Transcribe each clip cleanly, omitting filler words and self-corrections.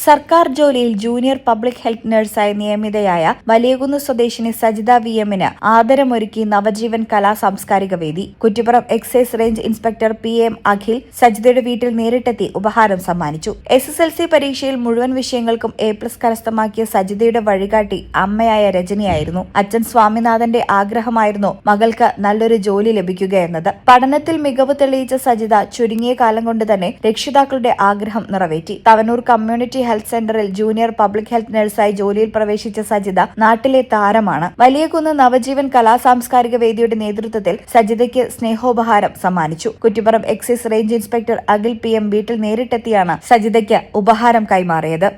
സർക്കാർ ജോലിയിൽ junior public health നഴ്സായി നിയമിതയായ വലിയകുന്ന് സ്വദേശിനി സജിത വി.എമ്മിന് ആദരമൊരുക്കി Navajeevan Kala Samskarika Vedi. Kuttippuram excise range inspector P M. Akhil സജിതയുടെ വീട്ടിൽ നേരിട്ടെത്തി ഉപഹാരം സമ്മാനിച്ചു. SSLC പരീക്ഷയിൽ മുഴുവൻ വിഷയങ്ങൾക്കും A+ കരസ്ഥമാക്കിയ സജിതയുടെ വഴികാട്ടി അമ്മയായ രജനിയായിരുന്നു. അച്ഛൻ സ്വാമിനാഥന്റെ ആഗ്രഹമായിരുന്നു മകൾക്ക് നല്ലൊരു ജോലി ലഭിക്കുകയെന്നത്. പഠനത്തിൽ മികവ് തെളിയിച്ച സജിത ചുരുങ്ങിയ കാലം കൊണ്ട് തന്നെ രക്ഷിതാക്കളുടെ ആഗ്രഹം നിറവേറ്റി. തവനൂർ കമ്മ്യൂണിറ്റി ഹെൽത്ത് സെന്ററിൽ ജൂനിയർ പബ്ലിക് ഹെൽത്ത് നഴ്സായി ജോലിയിൽ പ്രവേശിച്ച സജിത നാട്ടിലെ താരമാണ്. വലിയകുന്ന് നവജീവൻ കലാ സാംസ്കാരിക വേദിയുടെ നേതൃത്വത്തിൽ സജിതയ്ക്ക് സ്നേഹോപഹാരം സമ്മാനിച്ചു. Kuttippuram excise range inspector Akhil P.M. വീട്ടിൽ നേരിട്ടെത്തിയാണ് സജിതയ്ക്ക് ഉപഹാരം കൈമാറിയത്.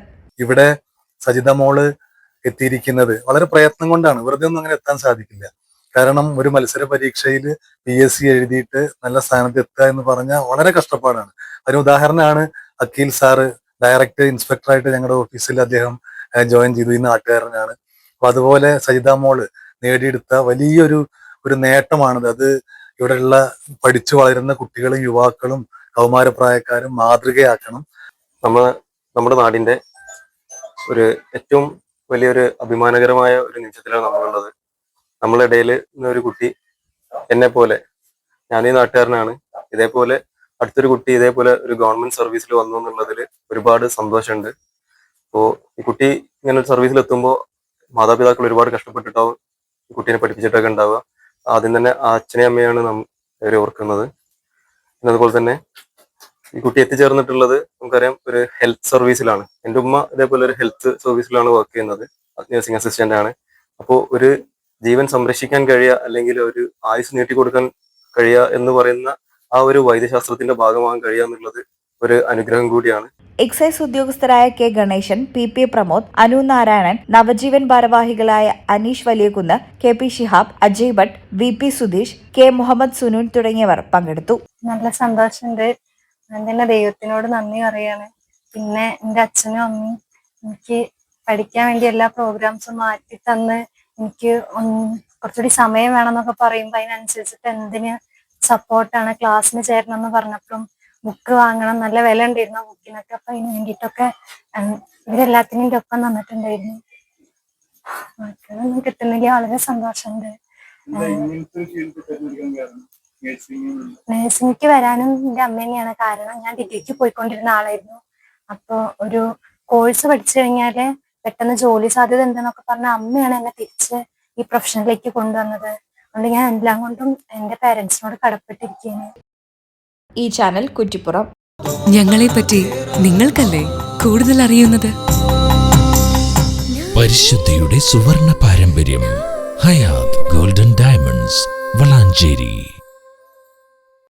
ഇവിടെ സജിത മോള് എത്തിയിരിക്കുന്നത് വളരെ പ്രയത്നം കൊണ്ടാണ്. വെറുതെ ഒന്നും അങ്ങനെ എത്താൻ സാധിക്കില്ല. കാരണം ഒരു മത്സര പരീക്ഷയിൽ PSC എഴുതിയിട്ട് നല്ല സ്ഥാനത്ത് എത്തുക എന്ന് പറഞ്ഞാൽ വളരെ കഷ്ടപ്പാടാണ്. അതിന് ഉദാഹരണമാണ് അഖിൽ സാറ്. ഡയറക്റ്റ് ഇൻസ്പെക്ടറായിട്ട് ഞങ്ങളുടെ ഓഫീസിൽ അദ്ദേഹം ജോയിൻ ചെയ്തു. ഈ നാട്ടുകാരനാണ്. അപ്പൊ അതുപോലെ സജിത മോള് നേടിയെടുത്ത വലിയൊരു നേട്ടമാണത്. അത് ഇവിടെയുള്ള പഠിച്ചു വളരുന്ന കുട്ടികളും യുവാക്കളും കൗമാരപ്രായക്കാരും മാതൃകയാക്കണം. നമ്മുടെ നാടിന്റെ ഒരു ഏറ്റവും വലിയൊരു അഭിമാനകരമായ ഒരു നിമിഷത്തിലാണ് നമ്മളുള്ളത്. നമ്മളുടെ ഇടയിൽ ഒരു കുട്ടി എന്നെ പോലെ, ഞാനീ നാട്ടുകാരനാണ്, ഇതേപോലെ അടുത്തൊരു കുട്ടി ഇതേപോലെ ഒരു ഗവൺമെന്റ് സർവീസിൽ വന്നു എന്നുള്ളതിൽ ഒരുപാട് സന്തോഷമുണ്ട്. അപ്പോൾ ഈ കുട്ടി ഇങ്ങനെ ഒരു സർവീസിൽ എത്തുമ്പോൾ മാതാപിതാക്കൾ ഒരുപാട് കഷ്ടപ്പെട്ടിട്ടാവും ഈ കുട്ടീനെ പഠിപ്പിച്ചിട്ടൊക്കെ ഉണ്ടാവുക. ആദ്യം തന്നെ ആ അച്ഛനെയും അമ്മയാണ് ഇവരെ ഓർക്കുന്നത്. പിന്നെ അതുപോലെ തന്നെ ഈ കുട്ടി എത്തിച്ചേർന്നിട്ടുള്ളത് നമുക്കറിയാം ഒരു ഹെൽത്ത് സർവീസിലാണ്. എൻ്റെ ഉമ്മ ഇതേപോലെ ഒരു ഹെൽത്ത് സർവീസിലാണ് വർക്ക് ചെയ്യുന്നത്, നഴ്സിംഗ് അസിസ്റ്റന്റ് ആണ്. അപ്പോൾ ഒരു ജീവൻ സംരക്ഷിക്കാൻ കഴിയുക അല്ലെങ്കിൽ ഒരു ആയുസ് നീട്ടിക്കൊടുക്കാൻ കഴിയുക എന്ന് പറയുന്ന ആ ഒരു വൈദ്യശാസ്ത്രത്തിന്റെ ഭാഗമാകാൻ കഴിയുക എന്നുള്ളത് ഒരു അനുഗ്രഹം കൂടിയാണ്. എക്സൈസ് ഉദ്യോഗസ്ഥരായ K. ഗണേശൻ, P. പ്രമോദ്, അനു നാരായണൻ, നവജീവൻ ഭാരവാഹികളായ Aneesh Valiyakunnu, K. Shihab, Ajay Bhat, V. Sudheesh, K. Muhammad Sunoon തുടങ്ങിയവർ പങ്കെടുത്തു. നല്ല സന്തോഷമുണ്ട്. ഞാൻ ദൈവത്തിനോട് നന്ദി പറയാണ്. പിന്നെ എൻ്റെ അച്ഛനും അമ്മയും എനിക്ക് പഠിക്കാൻ വേണ്ടി എല്ലാ പ്രോഗ്രാംസും മാറ്റി തന്ന് എനിക്ക് കുറച്ചുകൂടി സമയം വേണമെന്നൊക്കെ പറയുമ്പോൾ അതിനനുസരിച്ചിട്ട് എന്തിന് സപ്പോർട്ടാണ്. ക്ലാസ്സിന് ചേരണം എന്ന് പറഞ്ഞപ്പോഴും ബുക്ക് വാങ്ങണം, നല്ല വില ഉണ്ടായിരുന്നു ബുക്കിനൊക്കെ. അപ്പൊ അതിന് വേണ്ടിയിട്ടൊക്കെ ഇവരെല്ലാത്തിനും എൻ്റെ ഒപ്പം തന്നിട്ടുണ്ടായിരുന്നു. മക്കളൊന്നും കിട്ടുന്നില്ല. വളരെ സന്തോഷമുണ്ട്. നഴ്സിംഗിക്ക് വരാനും എൻ്റെ അമ്മ തന്നെയാണ് കാരണം. ഞാൻ ഡിഗ്രിക്ക് പോയിക്കൊണ്ടിരുന്ന ആളായിരുന്നു. അപ്പോൾ ഒരു കോഴ്സ് പഠിച്ചു കഴിഞ്ഞാല് പെട്ടെന്ന് ജോലി സാധ്യത ഉണ്ടെന്നൊക്കെ പറഞ്ഞ അമ്മയാണ് എന്നെ തിരിച്ച് ഈ പ്രൊഫഷനിലേക്ക് കൊണ്ടുവന്നത്. അതുകൊണ്ട് ഞാൻ എല്ലാം കൊണ്ടും എൻ്റെ പേരൻസിനോട് കടപ്പെട്ടിരിക്കുകയാണ്. ഈ ചാനൽ കുറ്റിപ്പുറം. ഞങ്ങളെ പറ്റി നിങ്ങൾക്കല്ലേ കൂടുതൽ അറിയുന്നത്? പരിശുദ്ധിയുടെ സുവർണ പാരമ്പര്യം. Hayat golden diamonds, Valanchery.